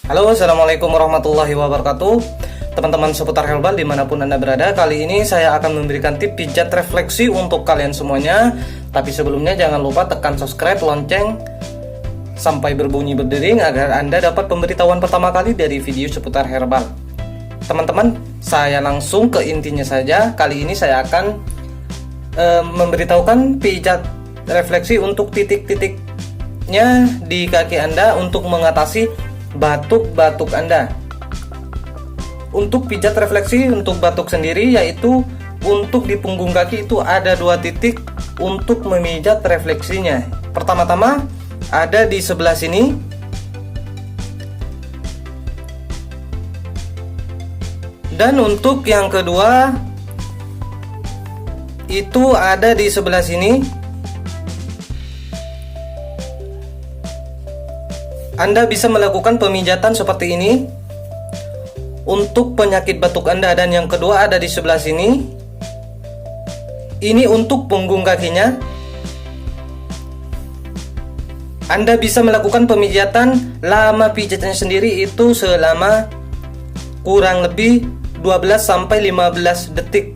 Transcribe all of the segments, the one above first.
Halo, assalamualaikum warahmatullahi wabarakatuh. Teman-teman seputar herbal dimanapun Anda berada, kali ini saya akan memberikan tip pijat refleksi untuk kalian semuanya. Tapi sebelumnya jangan lupa tekan subscribe, lonceng sampai berbunyi berdering agar Anda dapat pemberitahuan pertama kali dari video seputar herbal. Teman-teman, saya langsung ke intinya saja. Kali ini saya akan memberitahukan pijat refleksi untuk titik-titiknya di kaki Anda untuk mengatasi batuk-batuk Anda. Untuk pijat refleksi untuk batuk sendiri, yaitu untuk di punggung kaki itu ada 2 titik untuk memijat refleksinya. Pertama-tama ada di sebelah sini, dan untuk yang kedua itu ada di sebelah sini. Anda bisa melakukan pemijatan seperti ini untuk penyakit batuk Anda, dan yang kedua ada di sebelah sini. Ini untuk punggung kakinya. Anda bisa melakukan pemijatan, lama pijatnya sendiri itu selama kurang lebih 12-15 detik.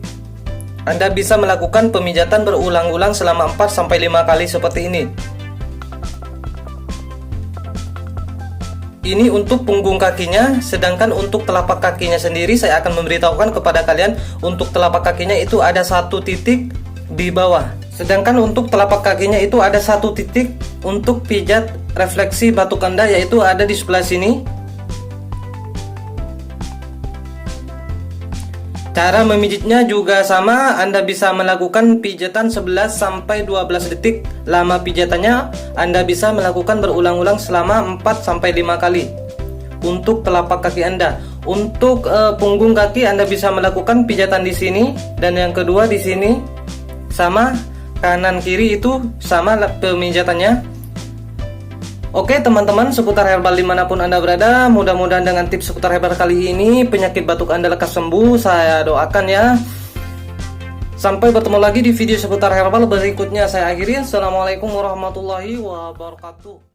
Anda bisa melakukan pemijatan berulang-ulang selama 4-5 kali seperti ini. Ini untuk punggung kakinya, sedangkan untuk telapak kakinya sendiri saya akan memberitahukan kepada kalian. Untuk telapak kakinya itu ada 1 titik di bawah, sedangkan untuk telapak kakinya itu ada 1 titik untuk pijat refleksi batuk Anda, yaitu ada di sebelah sini. Cara memijitnya juga sama, Anda bisa melakukan pijatan 11-12 detik. Lama pijatannya Anda bisa melakukan berulang-ulang selama 4-5 kali untuk telapak kaki Anda. Untuk punggung kaki Anda bisa melakukan pijatan di sini, dan yang kedua di sini sama, kanan kiri itu sama pemijatannya. Oke teman-teman seputar herbal dimanapun Anda berada, mudah-mudahan dengan tips seputar herbal kali ini penyakit batuk Anda lekas sembuh. Saya doakan ya. Sampai bertemu lagi di video seputar herbal berikutnya. Saya akhiri. Assalamualaikum warahmatullahi wabarakatuh.